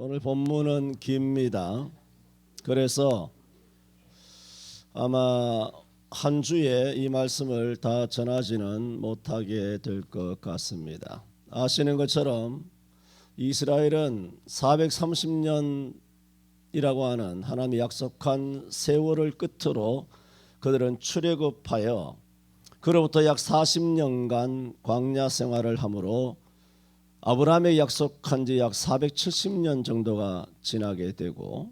오늘 본문은 깁니다. 그래서 아마 한 주에 이 말씀을 다 전하지는 못하게 될 것 같습니다. 아시는 것처럼 이스라엘은 430년이라고 하는 하나님이 약속한 세월을 끝으로 그들은 출애굽하여 그로부터 약 40년간 광야 생활을 하므로 아브라함의 약속한 지 약 470년 정도가 지나게 되고,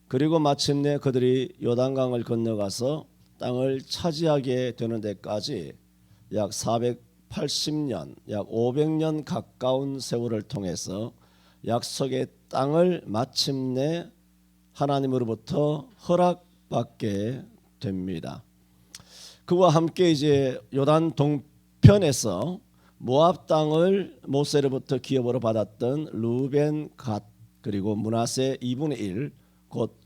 그리고 마침내 그들이 요단강을 건너가서 땅을 차지하게 되는 데까지 약 480년, 약 500년 가까운 세월을 통해서 약속의 땅을 마침내 하나님으로부터 허락받게 됩니다. 그와 함께 이제 요단 동편에서 모압 땅을 모세로부터 기업으로 받았던 루벤, 갓 그리고 므낫세 2분의 1, 곧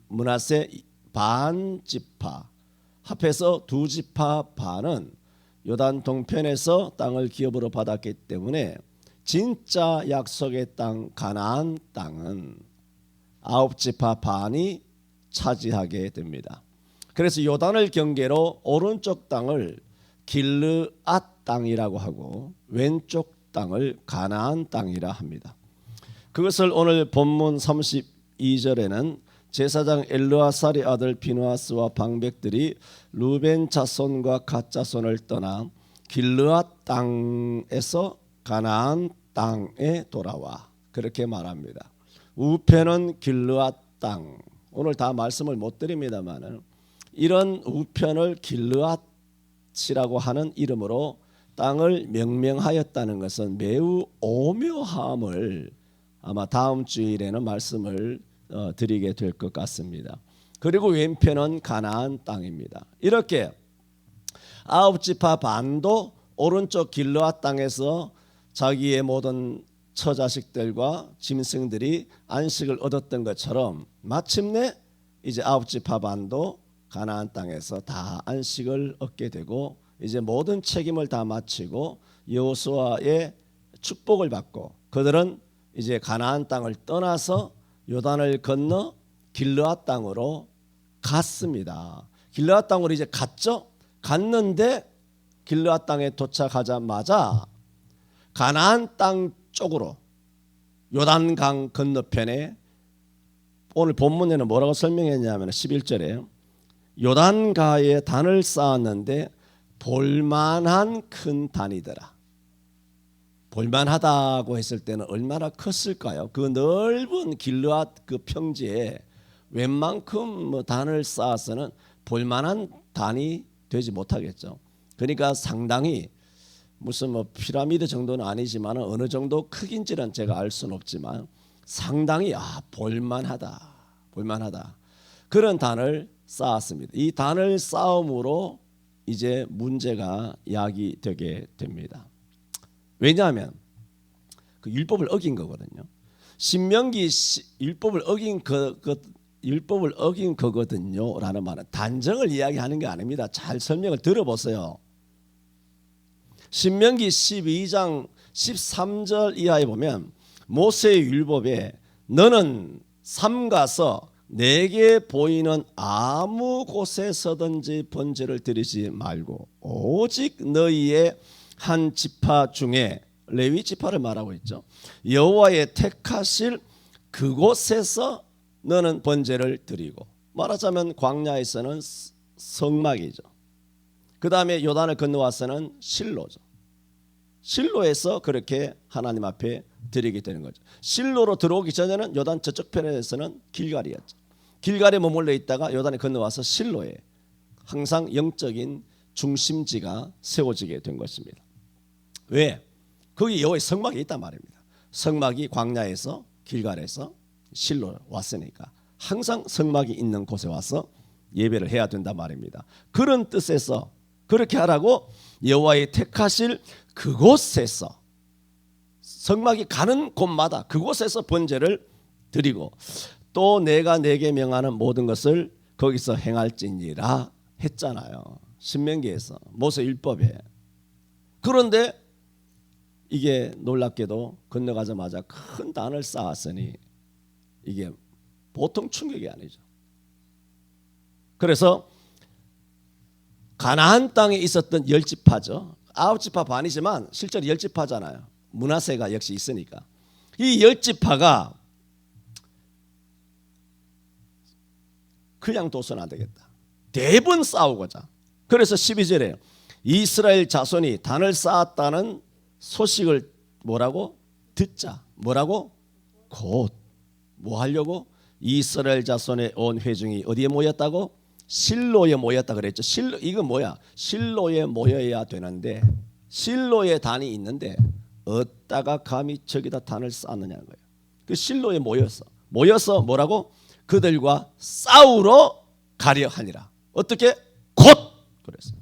므낫세 반 지파 합해서 두 지파 반은 요단 동편에서 땅을 기업으로 받았기 때문에 진짜 약속의 땅 가나안 땅은 9지파 반이 차지하게 됩니다. 그래서 요단을 경계로 오른쪽 땅을 길르앗 땅이라고 하고 왼쪽 땅을 가나안 땅이라 합니다. 그것을 오늘 본문 32절에는 제사장 엘르아살의 아들 비누아스와 방백들이 루벤 자손과 갓 자손을 떠나 길르앗 땅에서 가나안 땅에 돌아와 그렇게 말합니다. 우편은 길르앗 땅. 오늘 다 말씀을 못 드립니다만 이런 우편을 길르앗이라고 하는 이름으로 땅을 명명하였다는 것은 매우 오묘함을 아마 다음 주일에는 말씀을 드리게 될 것 같습니다. 그리고 왼편은 가나안 땅입니다. 이렇게 9지파 반도 오른쪽 길르앗 땅에서 자기의 모든 처자식들과 짐승들이 안식을 얻었던 것처럼 마침내 이제 9지파 반도 가나안 땅에서 다 안식을 얻게 되고 이제 모든 책임을 다 마치고 여호수아의 축복을 받고 그들은 이제 가나안 땅을 떠나서 요단을 건너 길르앗 땅으로 갔습니다. 길르앗 땅으로 이제 갔죠. 갔는데 길르앗 땅에 도착하자마자 가나안 땅 쪽으로 요단강 건너편에 오늘 본문에는 뭐라고 설명했냐면 11절에 요단가에 단을 쌓았는데 볼만한 큰 단이더라. 볼만하다고 했을 때는 얼마나 컸을까요? 그 넓은 길르앗 그 평지에 웬만큼 단을 쌓아서는 볼만한 단이 되지 못하겠죠. 그러니까 상당히 무슨 피라미드 정도는 아니지만 어느 정도 크긴지는 제가 알 수는 없지만 상당히 볼만하다 그런 단을 쌓았습니다. 이 단을 쌓음으로 이제 문제가 야기되게 됩니다. 왜냐하면 그 율법을 어긴 거거든요. 신명기 율법을 어긴 거거든요라는 말은 단정을 이야기하는 게 아닙니다. 잘 설명을 들어보세요. 신명기 12장 13절 이하에 보면 모세의 율법에 너는 삼가서 내게 보이는 아무 곳에서든지 번제를 드리지 말고 오직 너희의 한 지파 중에 레위 지파를 말하고 있죠. 여호와의 택하실 그곳에서 너는 번제를 드리고, 말하자면 광야에서는 성막이죠. 그 다음에 요단을 건너와서는 실로죠. 실로에서 그렇게 하나님 앞에 드리게 되는 거죠. 실로로 들어오기 전에는 요단 저쪽 편에서는 길갈이었죠. 길갈에 머물러 있다가 요단에 건너와서 실로에 항상 영적인 중심지가 세워지게 된 것입니다. 왜? 거기 여호와의 성막이 있단 말입니다. 성막이 광야에서 길갈에서 실로 왔으니까 항상 성막이 있는 곳에 와서 예배를 해야 된단 말입니다. 그런 뜻에서 그렇게 하라고 여호와의 택하실 그곳에서 성막이 가는 곳마다 그곳에서 번제를 드리고 또 내가 내게 명하는 모든 것을 거기서 행할지니라 했잖아요. 신명기에서 모세율법에. 그런데 이게 놀랍게도 건너가자마자 큰 단을 쌓았으니 이게 보통 충격이 아니죠. 그래서 가나안 땅에 있었던 10지파죠. 9지파 반이지만 실제로 10지파잖아요. 므낫세가 역시 있으니까. 이 10지파가 그냥 둬서는 안 되겠다. 대번 싸우고자. 그래서 12절에 이스라엘 자손이 단을 쌓았다는 소식을 뭐라고? 듣자. 뭐라고? 곧. 뭐 하려고? 이스라엘 자손의 온 회중이 어디에 모였다고? 실로에 모였다 그랬죠. 실로, 이건 뭐야? 실로에 모여야 되는데 실로에 단이 있는데 어디다가 감히 저기다 단을 쌓느냐는 거예요. 그 실로에 모여서 뭐라고? 그들과 싸우러 가려 하니라. 어떻게? 곧. 그랬어요.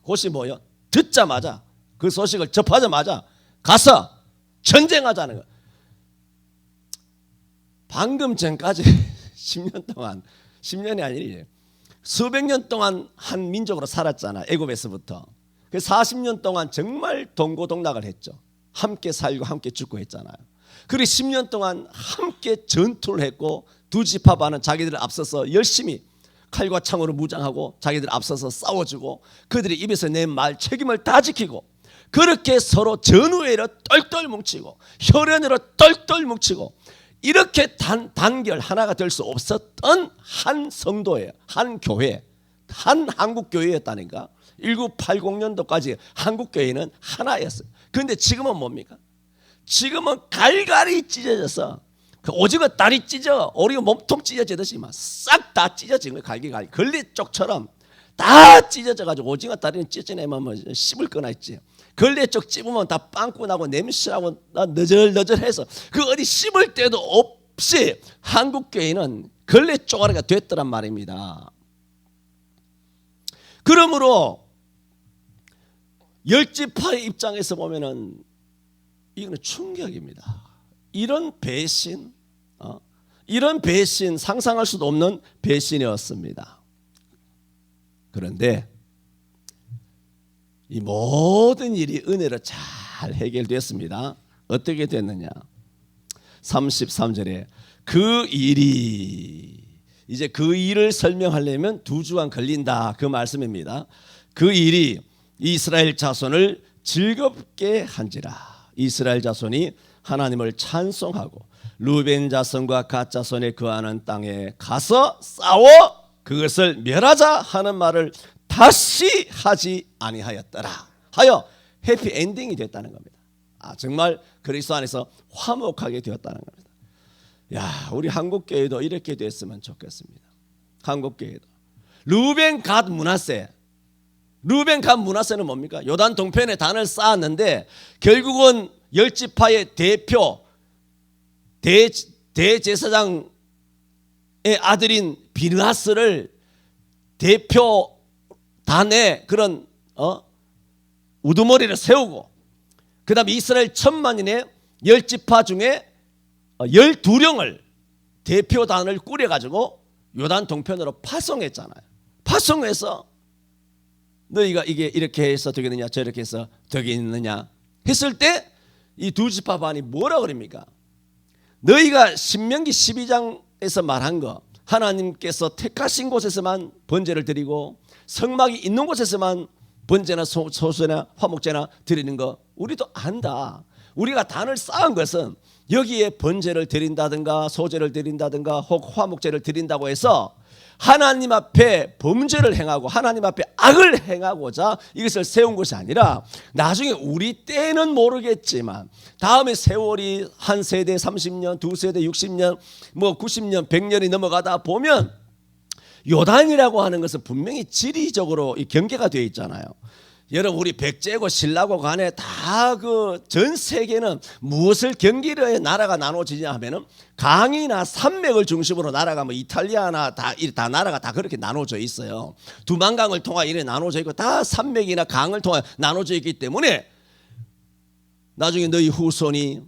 곧이 뭐요? 듣자마자 그 소식을 접하자마자 가서 전쟁하자는 거예요. 방금 전까지 10년 동안 10년이 아니라 수백 년 동안 한 민족으로 살았잖아. 애굽에서부터. 그 40년 동안 정말 동고동락을 했죠. 함께 살고 함께 죽고 했잖아요. 그리고 10년 동안 함께 전투를 했고 두 지파반은 자기들을 앞서서 열심히 칼과 창으로 무장하고 자기들 앞서서 싸워주고 그들이 입에서 낸 말 책임을 다 지키고 그렇게 서로 전우회로 똘똘 뭉치고 혈연으로 똘똘 뭉치고 이렇게 단결 하나가 될 수 없었던 한 성도예요. 한 교회, 한 한국교회였다니까. 1980년도까지 한국교회는 하나였어요. 그런데 지금은 뭡니까? 지금은 갈갈이 찢어져서 그 오징어 다리 찢어 오리가 몸통 찢어지듯이 싹 다 찢어진 거예요. 갈기갈기 걸레쪽처럼 다 찢어져가지고 오징어 다리는 찢어내면 뭐 씹을 거나 있지. 걸레쪽 찝으면 다 빵꾸 나고 냄새나고 너절너절해서 그 어디 씹을 데도 없이 한국교회는 걸레 쪼가리가 됐더란 말입니다. 그러므로 열지파의 입장에서 보면은 이거는 충격입니다. 이런 배신, 이런 배신 상상할 수도 없는 배신이었습니다. 그런데 이 모든 일이 은혜로 잘 해결됐습니다. 어떻게 됐느냐? 33절에 그 일이 이제 그 일을 설명하려면 2주간 걸린다 그 말씀입니다. 그 일이 이스라엘 자손을 즐겁게 한지라. 이스라엘 자손이 하나님을 찬송하고 루벤 자손과 갓 자손에 거하는 땅에 가서 싸워 그것을 멸하자 하는 말을 다시 하지 아니하였더라 하여 해피 엔딩이 됐다는 겁니다. 정말 그리스도 안에서 화목하게 되었다는 겁니다. 야, 우리 한국교회도 이렇게 됐으면 좋겠습니다. 한국교회도 루벤 갓 므낫세. 루벤 갓 므낫세는 뭡니까? 요단 동편에 단을 쌓았는데 결국은 열지파의 대표 대제사장의 아들인 비느하스를 대표 단에 그런 우두머리를 세우고 그 다음에 이스라엘 1000만인의 10지파 중에 12명을 대표단을 꾸려가지고 요단 동편으로 파송했잖아요. 파송해서 너희가 이게 이렇게 해서 되겠느냐 저렇게 해서 되겠느냐 했을 때 이 두 지파 반이 뭐라 그럽니까? 너희가 신명기 12장에서 말한 거 하나님께서 택하신 곳에서만 번제를 드리고 성막이 있는 곳에서만 번제나 소수나 화목제나 드리는 거 우리도 안다. 우리가 단을 쌓은 것은 여기에 번제를 드린다든가 소제를 드린다든가 혹 화목제를 드린다고 해서 하나님 앞에 범죄를 행하고 하나님 앞에 악을 행하고자 이것을 세운 것이 아니라 나중에 우리 때는 모르겠지만 다음에 세월이 한 세대 30년, 두 세대 60년, 뭐 90년, 100년이 넘어가다 보면 요단이라고 하는 것은 분명히 지리적으로 경계가 되어 있잖아요. 여러분 우리 백제고 신라고 간에 다 그 전 세계는 무엇을 경계로 해 나라가 나눠지냐 하면은 강이나 산맥을 중심으로 나라가 뭐 이탈리아나 다 나라가 다 그렇게 나눠져 있어요. 두만강을 통하 이래 나눠져 있고 다 산맥이나 강을 통하 나눠져 있기 때문에 나중에 너희 후손이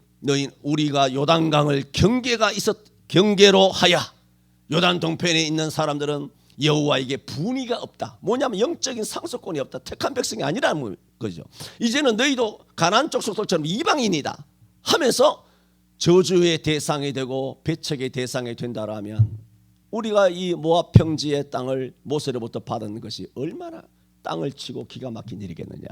우리가 요단강을 경계로 하여 요단 동편에 있는 사람들은 여호와에게 분의가 없다. 뭐냐면 영적인 상속권이 없다. 택한 백성이 아니라는 거죠. 이제는 너희도 가나안 족속들처럼 이방인이다 하면서 저주의 대상이 되고 배척의 대상이 된다라면 우리가 이 모압 평지의 땅을 모세로부터 받은 것이 얼마나 땅을 치고 기가 막힌 일이겠느냐.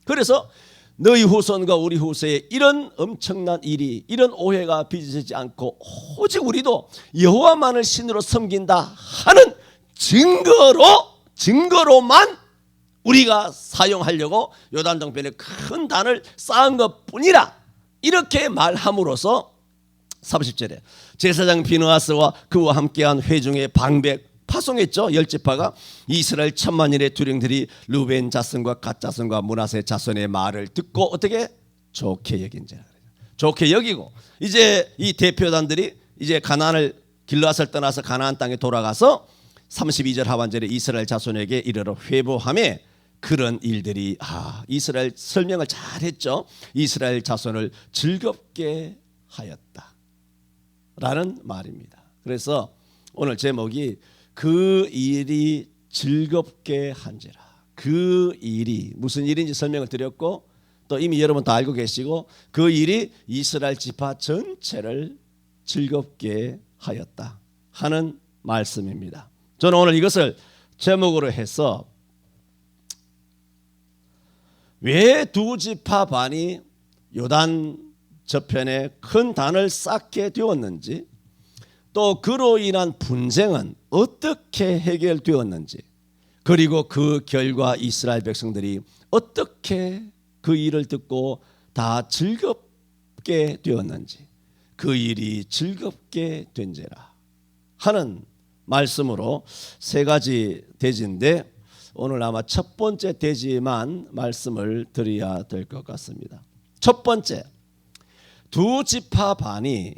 그래서 너희 후손과 우리 후세에 이런 엄청난 일이, 이런 오해가 빚어지지 않고 오직 우리도 여호와만을 신으로 섬긴다 하는 증거로만 우리가 사용하려고 요단 동편에 큰 단을 쌓은 것뿐이라 이렇게 말함으로써 30절에 제사장 비느하스와 그와 함께한 회중의 방백 파송했죠. 열지파가 이스라엘 천만인의 두령들이 루벤 자손과 갓 자손과 므낫세 자손의 말을 듣고 어떻게 좋게 여긴지라. 좋게 여기고 이제 이 대표단들이 이제 가나안을 길르앗을 떠나서 가나안 땅에 돌아가서 32절 하반절에 이스라엘 자손에게 이르러 회복하며 그런 일들이 이스라엘 설명을 잘했죠. 이스라엘 자손을 즐겁게 하였다 라는 말입니다. 그래서 오늘 제목이 그 일이 즐겁게 한지라. 그 일이 무슨 일인지 설명을 드렸고 또 이미 여러분 다 알고 계시고 그 일이 이스라엘 지파 전체를 즐겁게 하였다 하는 말씀입니다. 저는 오늘 이것을 제목으로 해서 왜 두 지파 반이 요단 저편에 큰 단을 쌓게 되었는지 또 그로 인한 분쟁은 어떻게 해결되었는지 그리고 그 결과 이스라엘 백성들이 어떻게 그 일을 듣고 다 즐겁게 되었는지 그 일이 즐겁게 된지라 하는 말씀으로 세 가지 대지인데 오늘 아마 첫 번째 대지만 말씀을 드려야 될 것 같습니다. 첫 번째, 두 지파 반이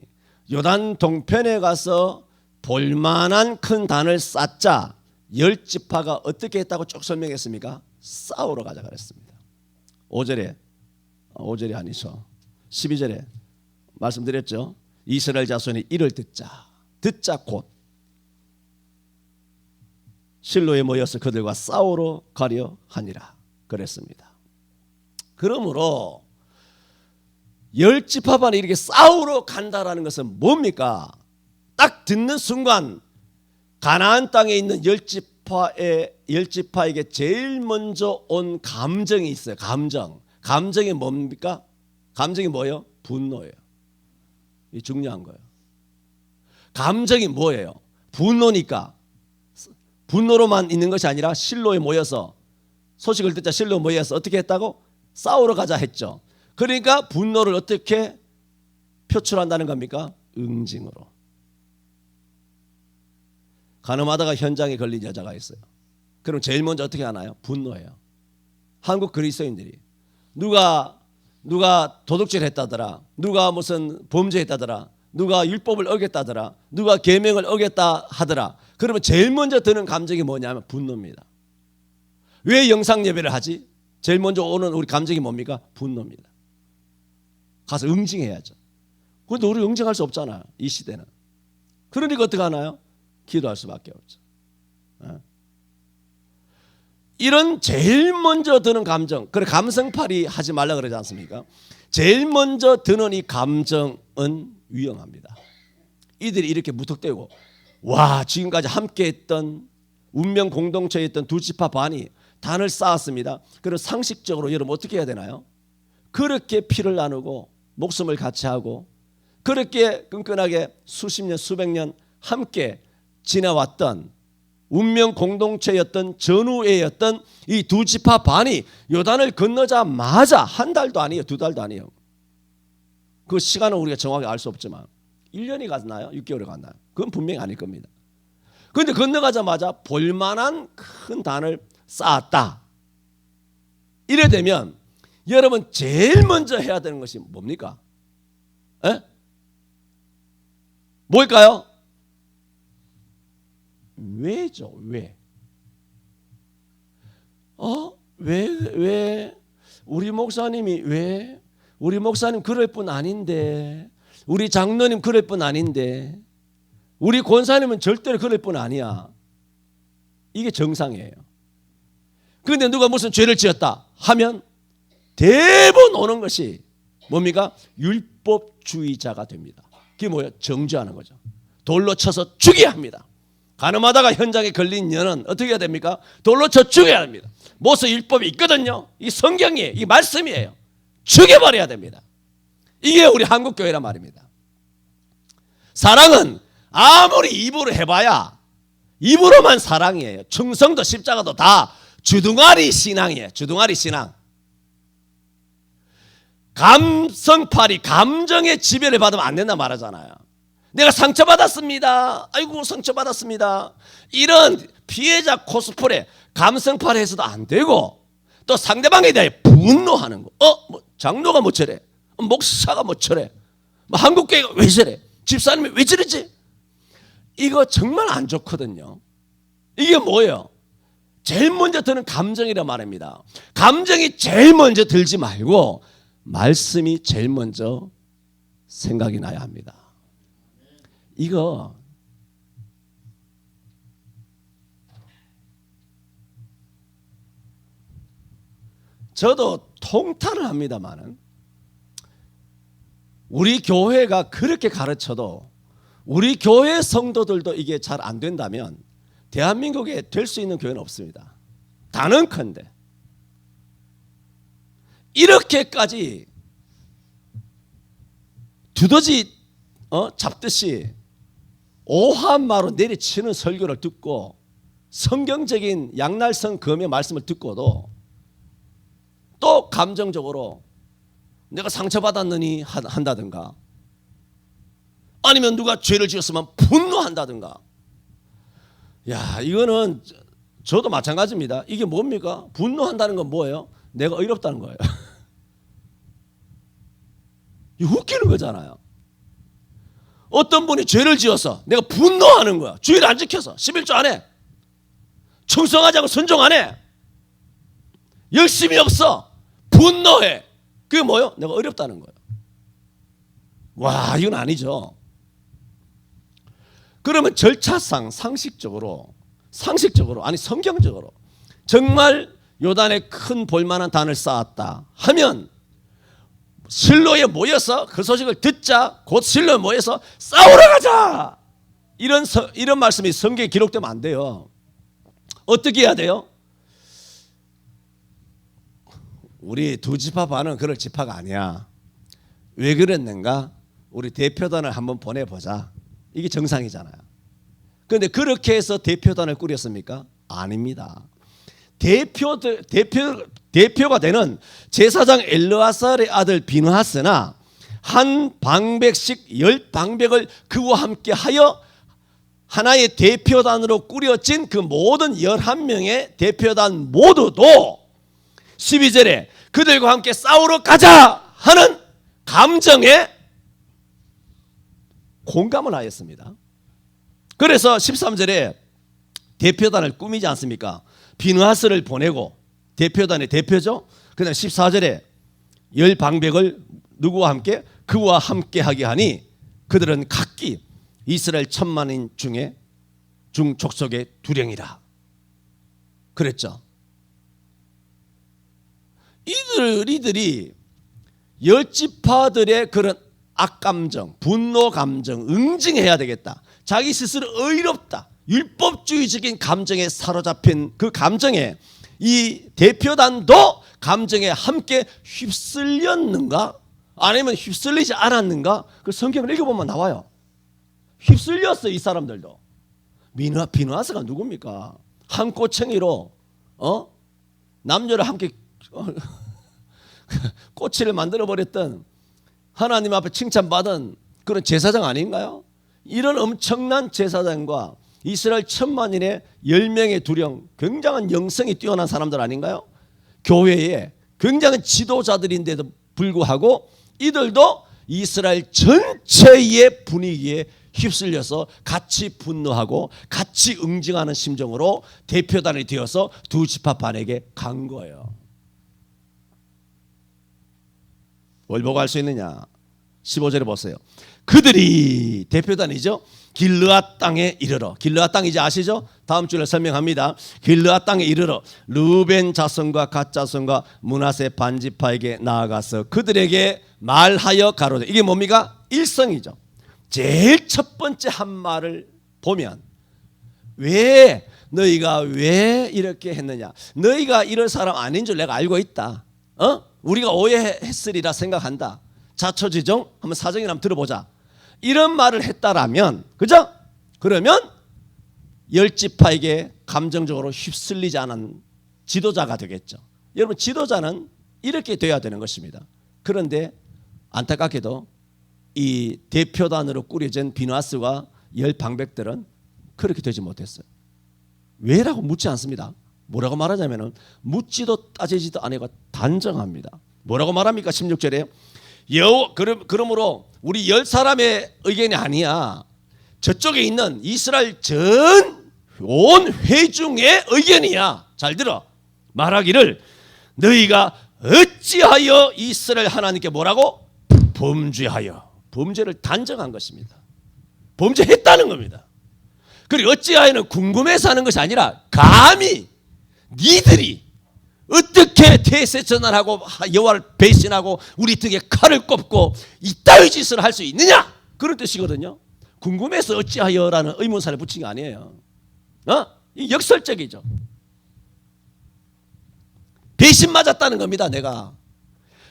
요단 동편에 가서 볼만한 큰 단을 쌓자 열 지파가 어떻게 했다고 쭉 설명했습니까? 싸우러 가자 그랬습니다. 5절에 아니죠. 12절에 말씀드렸죠. 이스라엘 자손이 이를 듣자 곧 실로에 모여서 그들과 싸우러 가려 하니라 그랬습니다. 그러므로 열 지파반이 이렇게 싸우러 간다라는 것은 뭡니까? 딱 듣는 순간 가나안 땅에 있는 열 지파에게 제일 먼저 온 감정이 있어요. 감정이 뭡니까? 감정이 뭐예요? 분노예요. 이 중요한 거예요. 감정이 뭐예요? 분노니까 분노로만 있는 것이 아니라 실로에 모여서 소식을 듣자 실로에 모여서 어떻게 했다고? 싸우러 가자 했죠. 그러니까 분노를 어떻게 표출한다는 겁니까? 응징으로. 가늠하다가 현장에 걸린 여자가 있어요. 그럼 제일 먼저 어떻게 하나요? 분노해요. 한국 그리스도인들이 누가 도둑질 했다더라, 누가 무슨 범죄했다더라, 누가 율법을 어겼다더라, 누가 계명을 어겼다 하더라. 그러면 제일 먼저 드는 감정이 뭐냐면 분노입니다. 왜 영상 예배를 하지? 제일 먼저 오는 우리 감정이 뭡니까? 분노입니다. 가서 응징해야죠. 그런데 우리 응징할 수 없잖아요. 이 시대는. 그러니까 어떻게 하나요? 기도할 수밖에 없죠. 이런 제일 먼저 드는 감정, 그래 감성팔이 하지 말라 그러지 않습니까? 제일 먼저 드는 이 감정은 위험합니다. 이들이 이렇게 무턱대고 지금까지 함께했던 운명 공동체였던 두 지파 반이 단을 쌓았습니다. 그럼 상식적으로 여러분 어떻게 해야 되나요? 그렇게 피를 나누고 목숨을 같이 하고 그렇게 끈끈하게 수십 년 수백 년 함께 지내왔던 운명 공동체였던 전우회였던 이 두 지파 반이 요단을 건너자마자 한 달도 아니에요. 두 달도 아니에요. 그 시간은 우리가 정확히 알 수 없지만 1년이 갔나요? 6개월이 갔나요? 그건 분명히 아닐 겁니다. 그런데 건너가자마자 볼만한 큰 단을 쌓았다. 이래 되면 여러분 제일 먼저 해야 되는 것이 뭡니까? 뭘까요? 왜죠? 왜? 왜? 우리 목사님이 왜? 우리 목사님 그럴 뿐 아닌데, 우리 장로님 그럴 뿐 아닌데, 우리 권사님은 절대로 그럴 뿐 아니야. 이게 정상이에요. 그런데 누가 무슨 죄를 지었다 하면 대부분 오는 것이 뭡니까? 율법 율법주의자가 됩니다. 그게 뭐예요? 정죄하는 거죠. 돌로 쳐서 죽여야 합니다. 가늠하다가 현장에 걸린 년은 어떻게 해야 됩니까? 돌로 쳐 죽여야 합니다. 모세 율법이 있거든요. 이 성경이에요. 이 말씀이에요. 죽여버려야 됩니다. 이게 우리 한국교회란 말입니다. 사랑은 아무리 입으로 해봐야 입으로만 사랑이에요. 충성도 십자가도 다 주둥아리 신앙이에요. 주둥아리 신앙. 감성팔이 감정의 지배를 받으면 안 된다 말하잖아요. 내가 상처받았습니다. 아이고 상처받았습니다. 이런 피해자 코스프레 감성팔이 해서도 안 되고, 또 상대방에 대해 분노하는 거. 뭐 장로가 뭐 저래, 목사가 뭐 저래, 뭐 한국교회가 왜 저래, 집사님이 왜 저러지, 이거 정말 안 좋거든요. 이게 뭐예요? 제일 먼저 드는 감정이란 말입니다. 감정이 제일 먼저 들지 말고 말씀이 제일 먼저 생각이 나야 합니다. 이거 저도 통탄을 합니다만은 우리 교회가 그렇게 가르쳐도 우리 교회 성도들도 이게 잘 안 된다면 대한민국에 될 수 있는 교회는 없습니다. 단언컨대 이렇게까지 두더지 잡듯이 오한마로 내리치는 설교를 듣고 성경적인 양날성 검의 말씀을 듣고도 또 감정적으로 내가 상처받았느니 한다든가, 아니면 누가 죄를 지었으면 분노한다든가. 야, 이거는 저도 마찬가지입니다. 이게 뭡니까? 분노한다는 건 뭐예요? 내가 의롭다는 거예요. 이거 웃기는 거잖아요. 어떤 분이 죄를 지어서 내가 분노하는 거야. 주의를 안 지켜서 11조 안 해, 충성하지 않고 순종 안 해, 열심히 없어, 분노해. 그게 뭐예요? 내가 어렵다는 거예요. 와, 이건 아니죠. 그러면 절차상 상식적으로 아니 성경적으로 정말 요단에 큰 볼만한 단을 쌓았다 하면 실로에 모여서 그 소식을 듣자 곧 실로에 모여서 싸우러 가자, 이런 말씀이 성경에 기록되면 안 돼요. 어떻게 해야 돼요? 우리 두 지파 반은 그럴 지파가 아니야. 왜 그랬는가? 우리 대표단을 한번 보내보자. 이게 정상이잖아요. 그런데 그렇게 해서 대표단을 꾸렸습니까? 아닙니다. 대표가 되는 제사장 엘르아살의 아들 비느하스나 한 방백씩 10방백을 그와 함께 하여 하나의 대표단으로 꾸려진 그 모든 11명의 대표단 모두도 12절에 그들과 함께 싸우러 가자 하는 감정에 공감을 하였습니다. 그래서 13절에 대표단을 꾸미지 않습니까? 비느하스를 보내고, 대표단의 대표죠. 그 다음에 14절에 10방백을 누구와 함께? 그와 함께 하게 하니 그들은 각기 이스라엘 1000만인 중 족속의 두령이라 그랬죠. 이들이 10지파들의 그런 악감정, 분노감정 응징해야 되겠다. 자기 스스로 의롭다, 율법주의적인 감정에 사로잡힌 그 감정에 이 대표단도 감정에 함께 휩쓸렸는가? 아니면 휩쓸리지 않았는가? 그 성경을 읽어보면 나와요. 휩쓸렸어. 이 사람들도. 비느하스가 누굽니까? 한 꼬챙이로 남녀를 함께 꼬치를 만들어버렸던, 하나님 앞에 칭찬받은 그런 제사장 아닌가요? 이런 엄청난 제사장과 이스라엘 1000만인의 10명의 두령, 굉장한 영성이 뛰어난 사람들 아닌가요? 교회에 굉장한 지도자들인데도 불구하고 이들도 이스라엘 전체의 분위기에 휩쓸려서 같이 분노하고 같이 응징하는 심정으로 대표단이 되어서 두 지파 반에게 간 거예요. 뭘 보고 할 수 있느냐? 15절에 보세요. 그들이 대표단이죠. 길르앗 땅에 이르러. 길르앗 땅 이제 아시죠? 다음 주에 설명합니다. 길르앗 땅에 이르러 르벤 자손과 갓 자손과 므낫세 반지파에게 나아가서 그들에게 말하여 가로되. 이게 뭡니까? 일성이죠. 제일 첫 번째 한 말을 보면 왜 너희가 왜 이렇게 했느냐? 너희가 이런 사람 아닌 줄 내가 알고 있다. 우리가 오해했으리라 생각한다. 자초지종 한번 사정이나 한번 들어보자. 이런 말을 했다라면, 그죠? 그러면 열 지파에게 감정적으로 휩쓸리지 않은 지도자가 되겠죠. 여러분, 지도자는 이렇게 돼야 되는 것입니다. 그런데 안타깝게도 이 대표단으로 꾸려진 비누아스와 열 방백들은 그렇게 되지 못했어요. 왜라고 묻지 않습니다. 뭐라고 말하냐면은 묻지도 따지지도 아니고 단정합니다. 뭐라고 말합니까? 16절에 그러므로 우리 열 사람의 의견이 아니야. 저쪽에 있는 이스라엘 전 온 회중의 의견이야. 잘 들어. 말하기를 너희가 어찌하여 이스라엘 하나님께 뭐라고? 범죄하여. 범죄를 단정한 것입니다. 범죄했다는 겁니다. 그리고 어찌하여는 궁금해서 하는 것이 아니라 감히 니들이 어떻게 태세 전환하고 여호와를 배신하고 우리 등에 칼을 꼽고 이따위 짓을 할 수 있느냐? 그런 뜻이거든요. 궁금해서 어찌하여라는 의문사를 붙인 게 아니에요. 이 역설적이죠. 배신 맞았다는 겁니다. 내가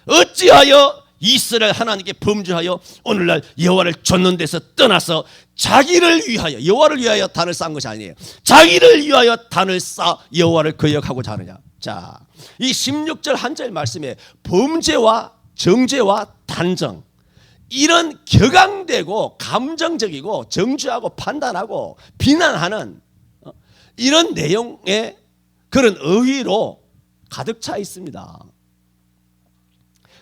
어찌하여 이스라엘 하나님께 범죄하여 오늘날 여호와를 좇는 데서 떠나서 자기를 위하여, 여호와를 위하여 단을 쌓은 것이 아니에요. 자기를 위하여 단을 쌓아 여호와를 거역하고자 하느냐. 자, 이 16절 한 절 말씀에 범죄와 정죄와 단정, 이런 격앙되고 감정적이고 정죄하고 판단하고 비난하는 이런 내용의 그런 어휘로 가득 차 있습니다.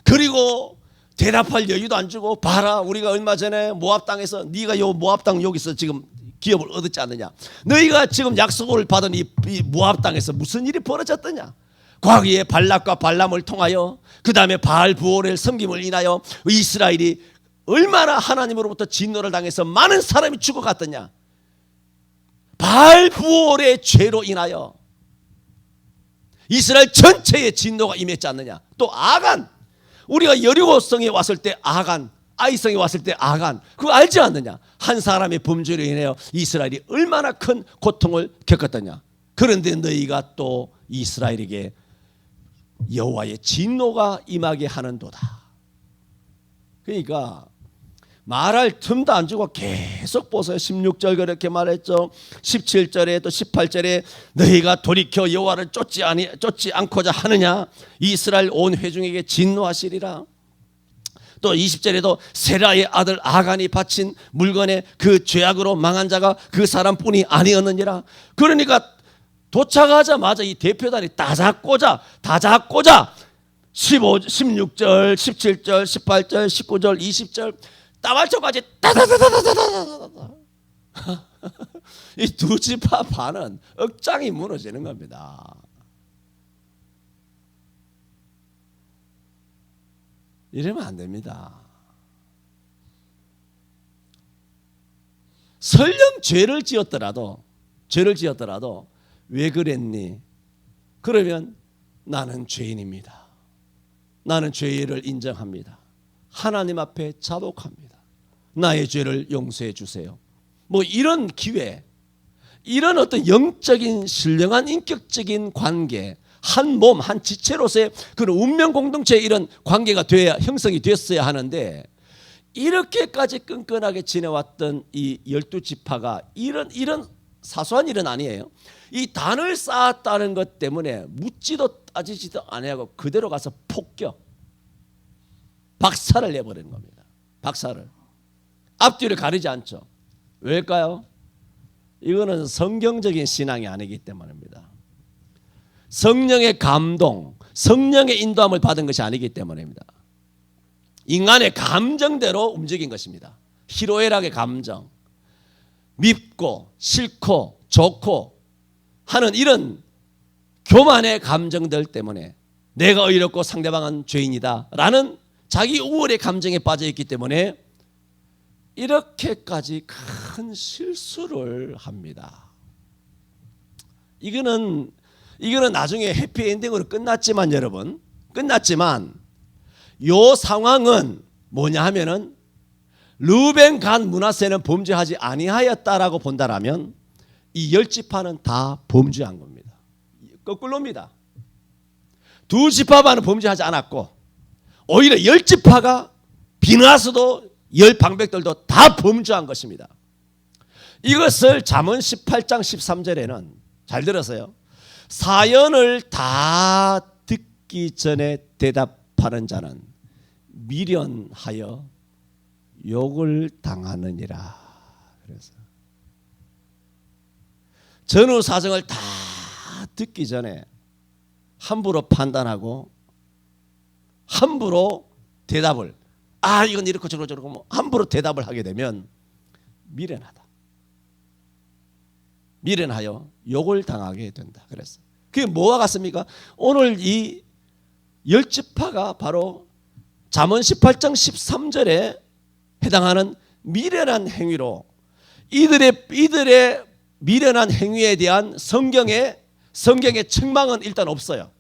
그리고 대답할 여유도 안 주고, 봐라, 우리가 얼마 전에 모압 땅에서 네가 요 모압 땅 여기서 지금 기업을 얻었지 않느냐? 너희가 지금 약속을 받은 이 모압 땅에서 무슨 일이 벌어졌더냐? 과거에 발락과 발람을 통하여, 그 다음에 바알 부올의 섬김을 인하여 이스라엘이 얼마나 하나님으로부터 진노를 당해서 많은 사람이 죽어갔더냐? 바알 부올의 죄로 인하여 이스라엘 전체에 진노가 임했지 않느냐? 또 아간, 우리가 여리고성에 왔을 때 아간, 아이성에 왔을 때 아간, 그거 알지 않느냐? 한 사람의 범죄로 인하여 이스라엘이 얼마나 큰 고통을 겪었더냐? 그런데 너희가 또 이스라엘에게 여호와의 진노가 임하게 하는도다. 그러니까 말할 틈도 안 주고 계속 보세요. 16절 그렇게 말했죠. 17절에 또 18절에 너희가 돌이켜 여호와를 쫓지 않고자 하느냐? 이스라엘 온 회중에게 진노하시리라. 또 20절에도 세라의 아들 아간이 바친 물건에 그 죄악으로 망한 자가 그 사람뿐이 아니었느니라. 그러니까 도착하자마자 이 대표단이 다 잡고자 16절, 17절, 18절, 19절, 20절 따발초까지 따다다다다다다다. 이 두 지파 반은 억장이 무너지는 겁니다. 이러면 안 됩니다. 설령 죄를 지었더라도 왜 그랬니? 그러면 나는 죄인입니다. 나는 죄를 인정합니다. 하나님 앞에 자복합니다. 나의 죄를 용서해 주세요. 뭐 이런 기회, 이런 어떤 영적인 신령한 인격적인 관계, 한 몸, 한 지체로서의 그런 운명 공동체의 이런 관계가 돼야, 형성이 됐어야 하는데, 이렇게까지 끈끈하게 지내왔던 이 12지파가 이런 사소한 일은 아니에요. 이 단을 쌓았다는 것 때문에 묻지도 따지지도 아니하고 그대로 가서 폭격, 박살을 내버리는 겁니다. 박살을. 앞뒤를 가리지 않죠. 왜일까요? 이거는 성경적인 신앙이 아니기 때문입니다. 성령의 감동, 성령의 인도함을 받은 것이 아니기 때문입니다. 인간의 감정대로 움직인 것입니다. 희로애락의 감정, 밉고 싫고 좋고 하는 이런 교만의 감정들 때문에 내가 의롭고 그 상대방은 죄인이다 라는 자기 우월의 감정에 빠져 있기 때문에, 이렇게까지 끈끈하게 지내왔던 이 12지파가 이런 사소한 일은 아니에요. 이 단을 쌓았다는 것 때문에 묻지도 따지지도 아니하고 그대로 가서 폭격, 박살을 내버리는 겁니다. 성경적인 신앙이 아니기 때문입니다. 이렇게까지 큰 실수를 합니다. 이거는 나중에 해피엔딩으로 끝났지만 여러분, 요 상황은 뭐냐 하면은 르우벤 간 므낫세는 범죄하지 아니하였다라고 본다라면 이 10지파는 다 범죄한 겁니다. 거꾸로입니다. 2지파만은 범죄하지 않았고 오히려 10지파가 비나스도 10방백들도 다 범죄한 것입니다. 이것을 잠언 18장 13절에는 잘 들으세요. 사연을 다 듣기 전에 대답하는 자는 미련하여 욕을 당하느니라. 그래서 전후 사정을 다 듣기 전에 함부로 판단하고 함부로 대답을 이건 이렇고 저렇고 뭐 함부로 대답을 하게 되면 미련하여 욕을 당하게 된다. 그래서 그게 뭐와 같습니까? 오늘 이 10지파가 바로 잠언 18장 13절에 해당하는 미련한 행위로 이들의 미련한 행위에 대한 성경의 책망은 일단 없어요.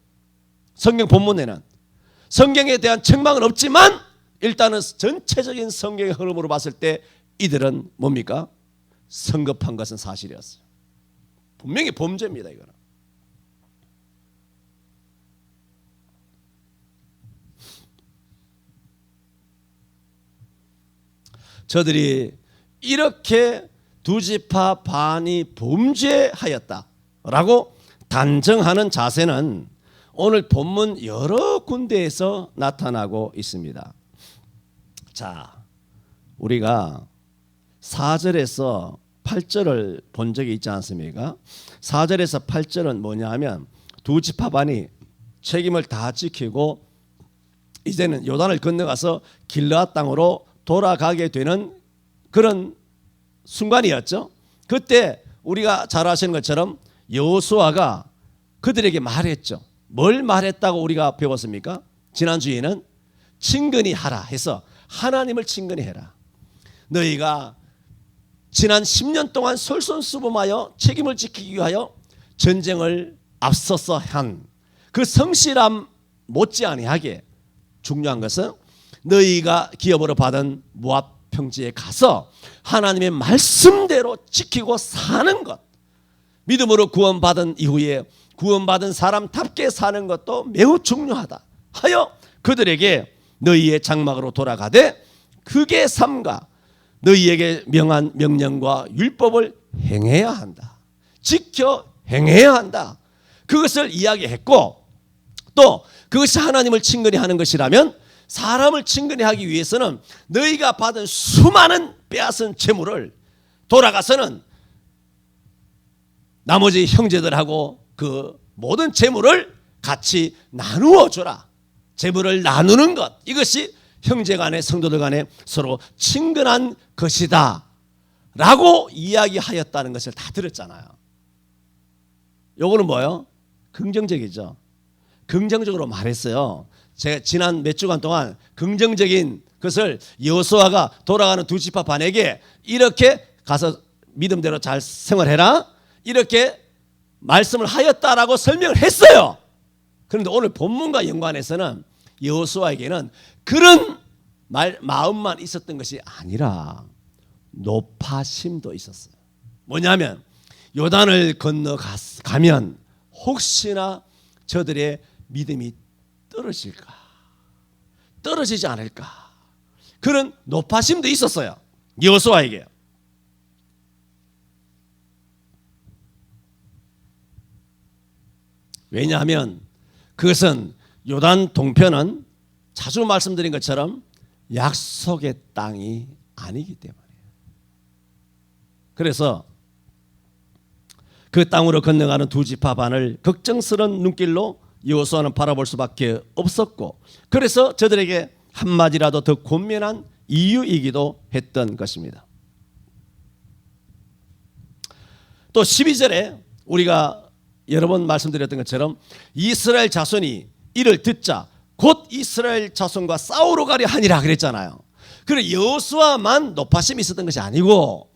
성경 본문에는 성경에 대한 책망은 없지만 일단은 전체적인 성경의 흐름으로 봤을 때 이들은 뭡니까? 성급한 것은 사실이었어요. 분명히 범죄입니다. 이거는. 저들이 이렇게 2지파 반이 범죄하였다라고 단정하는 자세는 오늘 본문 여러 군데에서 나타나고 있습니다. 자, 우리가 4절에서 8절을 본 적이 있지 않습니까? 4절에서 8절은 뭐냐 하면 2지파 반이 책임을 다 지키고 이제는 요단을 건너가서 길르앗 땅으로 돌아가게 되는 그런 순간이었죠. 그때 우리가 잘 아시는 것처럼 여호수아가 그들에게 말했죠. 뭘 말했다고 우리가 배웠습니까? 지난주에는 친근히 하라 해서 하나님을 친근히 해라. 너희가 지난 10년 동안 솔선수범하여 책임을 지키기 위하여 전쟁을 앞서서 한 그 성실함 못지아니하게 중요한 것은 너희가 기업으로 받은 모압 평지에 가서 하나님의 말씀대로 지키고 사는 것, 믿음으로 구원받은 이후에 구원받은 사람답게 사는 것도 매우 중요하다 하여 그들에게 너희의 장막으로 돌아가되 그게 삼가 너희에게 명한 명령과 율법을 행해야 한다. 지켜 행해야 한다. 그것을 이야기했고 또 그것이 하나님을 친근히 하는 것이라면 사람을 친근히 하기 위해서는 너희가 받은 수많은 빼앗은 재물을 돌아가서는 나머지 형제들하고 그 모든 재물을 같이 나누어 줘라. 재물을 나누는 것, 이것이 형제 간에 성도들 간에 서로 친근한 것이다 라고 이야기하였다는 것을 다 들었잖아요. 요거는 뭐예요? 긍정적이죠. 긍정적으로 말했어요. 제가 지난 몇 주간 동안 긍정적인 것을 여호수아가 돌아가는 2지파 반에게 이렇게 가서 믿음대로 잘 생활해라 이렇게 말씀을 하였다라고 설명을 했어요. 그런데 오늘 본문과 연관해서는 여호수아에게는 그런 마음만 있었던 것이 아니라 노파심도 있었어요. 뭐냐면 요단을 건너가면 혹시나 저들의 믿음이 떨어지지 않을까 그런 노파심도 있었어요. 여호수아에게. 왜냐하면 그것은 요단 동편은 자주 말씀드린 것처럼 약속의 땅이 아니기 때문이에요. 그래서 그 땅으로 건너가는 2지파 반을 걱정스러운 눈길로 여호수아는 바라볼 수밖에 없었고 그래서 저들에게 한마디라도 더 권면한 이유이기도 했던 것입니다. 또 12절에 우리가 여러 번 말씀드렸던 것처럼 이스라엘 자손이 이를 듣자 곧 이스라엘 자손과 싸우러 가려 하니라 그랬잖아요. 그래 여호수아만 높아심이 있었던 것이 아니고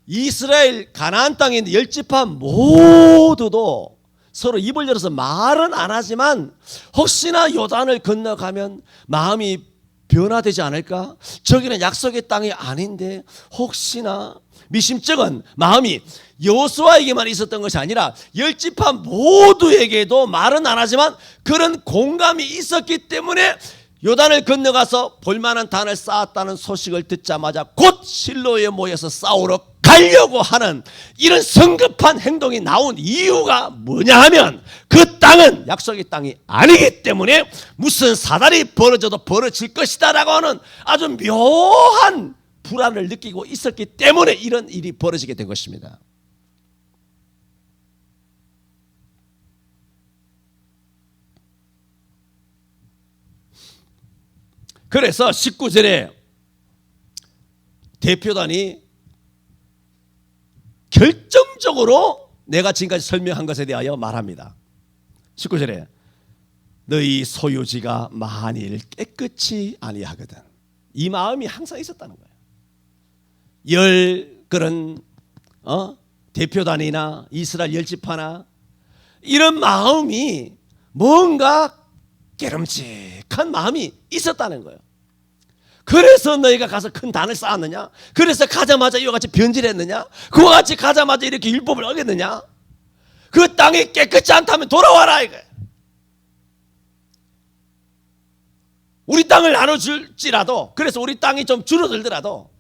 이스라엘 가나안 땅에 있는 열 지파 모두도 서로 입을 열어서 말은 안 하지만 혹시나 요단을 건너가면 마음이 변화되지 않을까? 저기는 약속의 땅이 아닌데 혹시나 미심쩍은 마음이 여호수아에게만 있었던 것이 아니라 열 지파 모두에게도 말은 안 하지만 그런 공감이 있었기 때문에 요단을 건너가서 볼만한 단을 쌓았다는 소식을 듣자마자 곧 실로에 모여서 싸우러 가려고 하는 이런 성급한 행동이 나온 이유가 뭐냐 하면 그 땅은 약속의 땅이 아니기 때문에 무슨 사달이 벌어져도 벌어질 것이다 라고 하는 아주 묘한 불안을 느끼고 있었기 때문에 이런 일이 벌어지게 된 것입니다. 그래서 19절에 대표단이 결정적으로 내가 지금까지 설명한 것에 대하여 말합니다. 19절에 너희 소유지가 만일 깨끗이 아니하거든. 이 마음이 항상 있었다는 거예요. 그런 대표단이나 이스라엘 열지파나 이런 마음이 뭔가 깨름직한 마음이 있었다는 거예요. 그래서 너희가 가서 큰 단을 쌓았느냐? 그래서 가자마자 이와 같이 변질했느냐? 그와 같이 가자마자 이렇게 율법을 어겼느냐? 그 땅이 깨끗지 않다면 돌아와라 이거예요. 우리 땅을 나눠줄지라도 그래서 우리 땅이 좀 줄어들더라도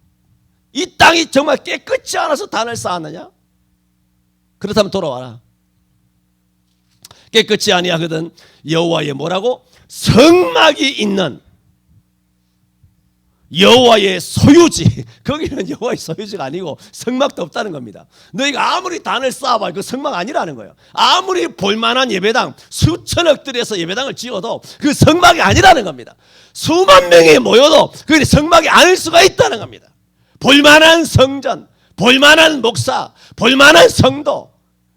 이 땅이 정말 깨끗지 않아서 단을 쌓았느냐? 그렇다면 돌아와라. 깨끗이 아니하거든 여호와의 뭐라고? 성막이 있는 여호와의 소유지. 거기는 여호와의 소유지가 아니고 성막도 없다는 겁니다. 너희가 아무리 단을 쌓아봐 그 성막 아니라는 거예요. 아무리 볼만한 예배당 수천억 들여서 예배당을 지어도 그 성막이 아니라는 겁니다. 수만 명이 모여도 그게 성막이 아닐 수가 있다는 겁니다. 볼만한 성전, 볼만한 목사, 볼만한 성도,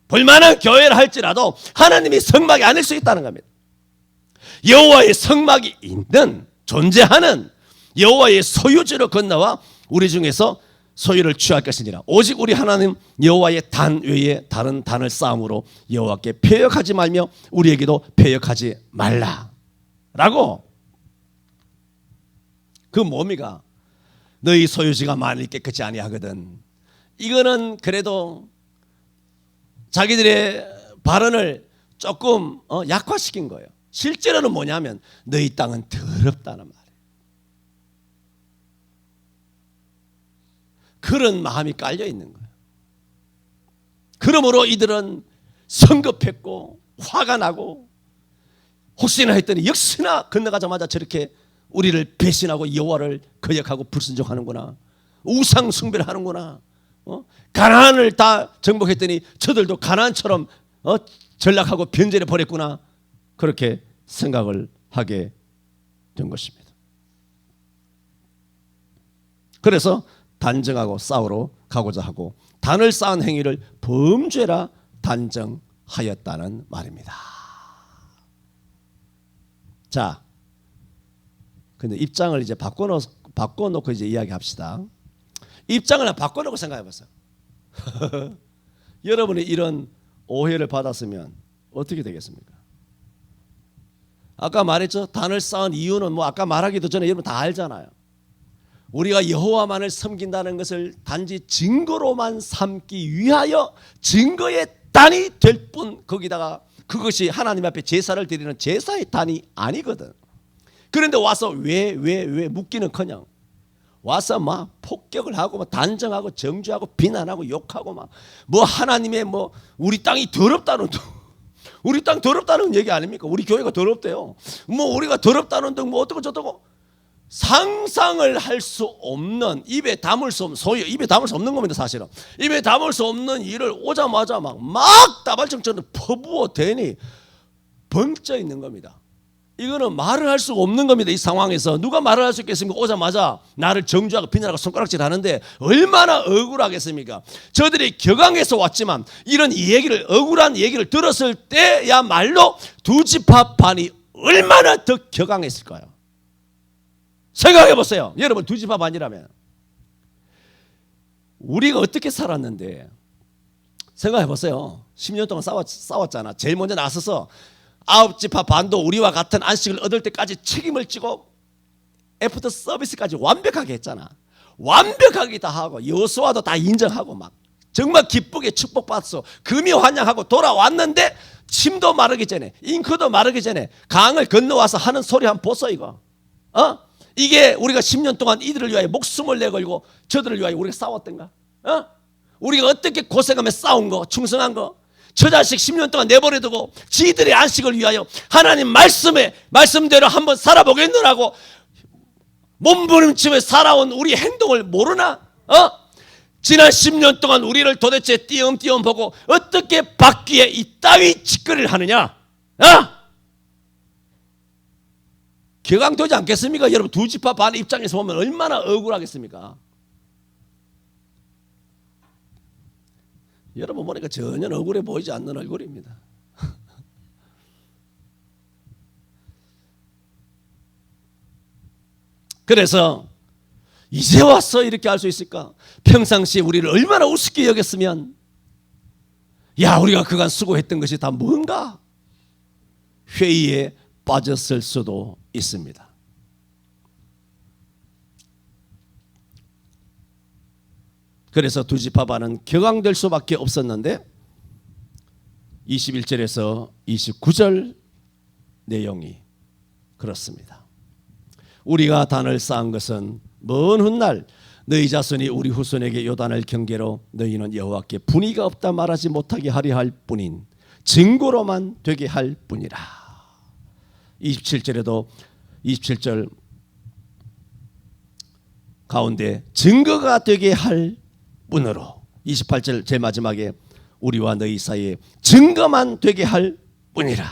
볼만한 교회를 할지라도 하나님이 성막이 아닐 수 있다는 겁니다. 여호와의 성막이 있는 존재하는 여호와의 소유지로 건너와 우리 중에서 소유를 취할 것이니라. 오직 우리 하나님 여호와의 단 외에 다른 단을 쌓음으로 여호와께 패역하지 말며 우리에게도 패역하지 말라 라고. 그 뭡니까? 너희 소유지가 만일 깨끗이 아니하거든. 이거는 그래도 자기들의 발언을 조금 약화시킨 거예요. 실제로는 뭐냐면 너희 땅은 더럽다는 말이에요. 그런 마음이 깔려 있는 거예요. 그러므로 이들은 성급했고 화가 나고 혹시나 했더니 역시나 건너가자마자 저렇게 우리를 배신하고 여호와를 거역하고 불순종하는구나. 우상 숭배를 하는구나. 가나안을 다 정복했더니 저들도 가나안처럼 전락하고 변절해 버렸구나. 그렇게 생각을 하게 된 것입니다. 그래서 단정하고 싸우러 가고자 하고 단을 쌓은 행위를 범죄라 단정하였다는 말입니다. 자, 근데 입장을 이제 바꿔놓고 이제 이야기합시다. 입장을 바꿔놓고 생각해 보세요. 여러분이 이런 오해를 받았으면 어떻게 되겠습니까? 아까 말했죠. 단을 쌓은 이유는 뭐 아까 말하기도 전에 여러분 다 알잖아요. 우리가 여호와만을 섬긴다는 것을 단지 증거로만 삼기 위하여 증거의 단이 될 뿐, 거기다가 그것이 하나님 앞에 제사를 드리는 제사의 단이 아니거든. 그런데 와서 왜 묻기는커녕 와서 막 폭격을 하고 막 단정하고 정죄하고 비난하고 욕하고 막 뭐 하나님의 뭐 우리 땅이 더럽다는 우리 땅 더럽다는 얘기 아닙니까? 우리 교회가 더럽대요. 뭐 우리가 더럽다는 등 뭐 어떻고 저쩌고 상상을 할 수 없는 입에 담을 수 없는 소위 입에 담을 수 없는 겁니다. 사실은 입에 담을 수 없는 일을 오자마자 막 다발적처럼 퍼부어 대니 벙쪄 있는 겁니다. 이거는 말을 할 수가 없는 겁니다. 이 상황에서 누가 말을 할 수 있겠습니까? 오자마자 나를 정죄하고 비난하고 손가락질 하는데 얼마나 억울하겠습니까? 저들이 격앙해서 왔지만 이런 얘기를 억울한 얘기를 들었을 때야말로 두 지파 반이 얼마나 더 격앙했을까요? 생각해 보세요. 여러분 두 집 밥 아니라면 우리가 어떻게 살았는데 생각해 보세요. 10년 동안 싸웠잖아. 제일 먼저 나서서 9지파 반도 우리와 같은 안식을 얻을 때까지 책임을 지고 애프터 서비스까지 완벽하게 했잖아. 완벽하게 다 하고 여호수아도 다 인정하고 막 정말 기쁘게 축복받았어. 금이 환영하고 돌아왔는데 침도 마르기 전에 잉크도 마르기 전에 강을 건너와서 하는 소리 한번 보소 이거. 이게 우리가 10년 동안 이들을 위하여 목숨을 내걸고 저들을 위하여 우리가 싸웠던가? 우리가 어떻게 고생하며 싸운 거, 충성한 거, 저 자식 10년 동안 내버려두고 지들의 안식을 위하여 하나님 말씀대로 한번 살아보겠노라고 몸부림치며 살아온 우리 행동을 모르나? 지난 10년 동안 우리를 도대체 띄엄띄엄 보고 어떻게 바퀴에 이따위 짓거리를 하느냐? 격앙되지 않겠습니까? 여러분 두 지파 반 입장에서 보면 얼마나 억울하겠습니까? 여러분 보니까 전혀 억울해 보이지 않는 얼굴입니다. 그래서 이제 와서 이렇게 할 수 있을까? 평상시에 우리를 얼마나 우습게 여겼으면 야 우리가 그간 수고했던 것이 다 뭔가 회의에 빠졌을 수도 있습니다. 그래서 두 지파 반은 격앙될 수밖에 없었는데 21절에서 29절 내용이 그렇습니다. 우리가 단을 쌓은 것은 먼 훗날 너희 자손이 우리 후손에게 요단을 경계로 너희는 여호와께 분의가 없다 말하지 못하게 하려 할 뿐인 증거로만 되게 할 뿐이라. 27절에도 27절 가운데 증거가 되게 할 뿐으로 28절 제일 마지막에 우리와 너희 사이에 증거만 되게 할 뿐이라.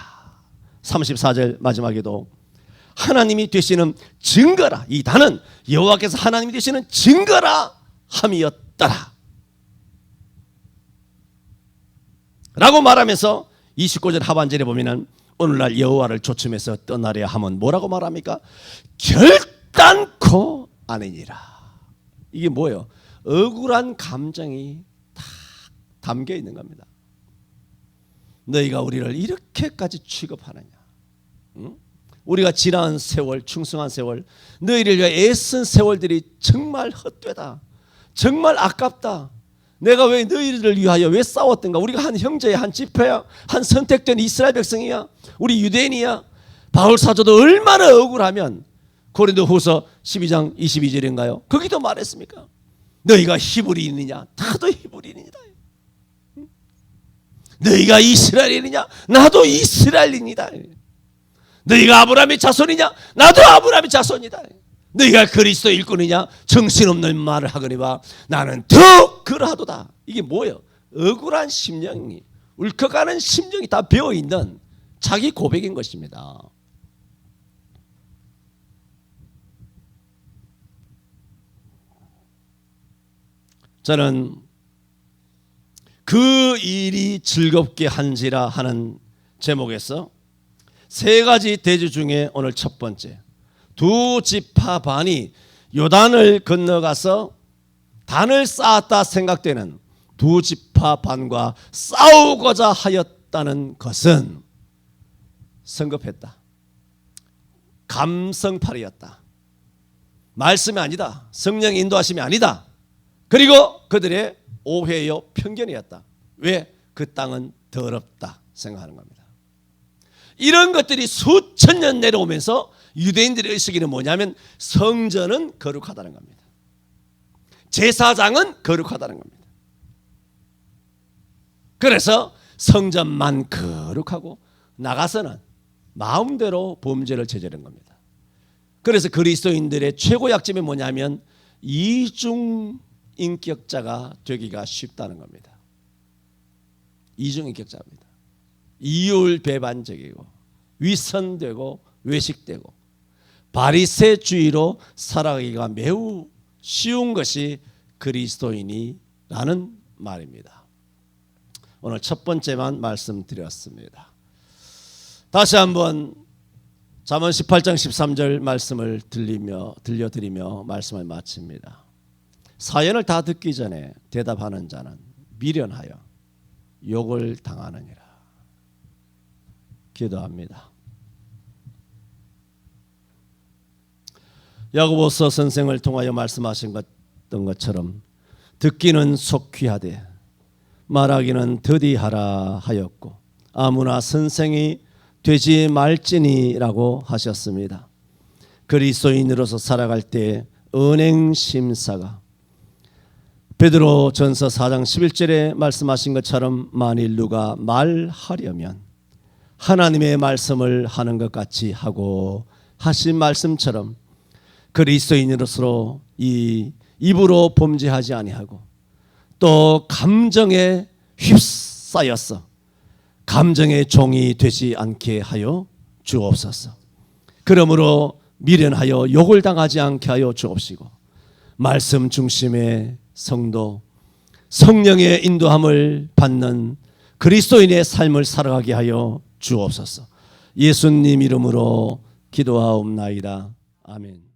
34절 마지막에도 하나님이 되시는 증거라. 이 단은 여호와께서 하나님이 되시는 증거라 함이었더라 라고 말하면서 29절 하반절에 보면은 오늘날 여호와를 조춤해서 떠나려 하면 뭐라고 말합니까? 결단코 아니니라. 이게 뭐예요? 억울한 감정이 다 담겨 있는 겁니다. 너희가 우리를 이렇게까지 취급하느냐? 우리가 지난 세월, 충성한 세월, 너희를 위해 애쓴 세월들이 정말 헛되다. 정말 아깝다. 내가 왜 너희를 위하여 왜 싸웠던가? 우리가 한 형제야, 한 지파야, 한 선택된 이스라엘 백성이야, 우리 유대인이야. 바울 사도도 얼마나 억울하면 고린도후서 12장 22절인가요? 거기도 말했습니까? 너희가 히브리인이냐? 나도 히브리인이다. 너희가 이스라엘인이냐? 나도 이스라엘인이다. 너희가 아브라함의 자손이냐? 나도 아브라함의 자손이다. 너희가 그리스도 일꾼이냐? 정신없는 말을 하거니와 나는 더욱 그러하도다. 이게 뭐예요? 억울한 심령이, 울컥하는 심령이 다 배어있는 자기 고백인 것입니다. 저는 그 일이 즐겁게 한지라 하는 제목에서 세 가지 대주 중에 오늘 첫 번째, 두 지파 반이 요단을 건너가서 단을 쌓았다 생각되는 두 지파 반과 싸우고자 하였다는 것은 성급했다. 감성팔이였다. 말씀이 아니다. 성령의 인도하심이 아니다. 그리고 그들의 오해요 편견이었다. 왜? 그 땅은 더럽다 생각하는 겁니다. 이런 것들이 수천 년 내려오면서 유대인들의 의식에는 뭐냐면 성전은 거룩하다는 겁니다. 제사장은 거룩하다는 겁니다. 그래서 성전만 거룩하고 나가서는 마음대로 범죄를 저지른 겁니다. 그래서 그리스도인들의 최고 약점이 뭐냐면 이중 인격자가 되기가 쉽다는 겁니다. 이중 인격자입니다. 이율배반적이고 위선되고 외식되고 바리새주의로 살아가기가 매우 쉬운 것이 그리스도인이라는 말입니다. 오늘 첫 번째만 말씀드렸습니다. 다시 한번 잠언 18장 13절 말씀을 들려드리며 말씀을 마칩니다. 사연을 다 듣기 전에 대답하는 자는 미련하여 욕을 당하느니라. 기도합니다. 야고보서 선생을 통하여 말씀하신 것처럼 듣기는 속히 하되 말하기는 더디하라 하였고 아무나 선생이 되지 말지니라고 하셨습니다. 그리스도인으로서 살아갈 때 은행 심사가 베드로 전서 4장 11절에 말씀하신 것처럼 만일 누가 말하려면 하나님의 말씀을 하는 것 같이 하고 하신 말씀처럼 그리스도인으로서 이 입으로 범죄하지 아니하고 또 감정에 휩싸여서 감정의 종이 되지 않게 하여 주옵소서. 그러므로 미련하여 욕을 당하지 않게 하여 주옵시고 말씀 중심의 성도, 성령의 인도함을 받는 그리스도인의 삶을 살아가게 하여 주옵소서. 예수님 이름으로 기도하옵나이다. 아멘.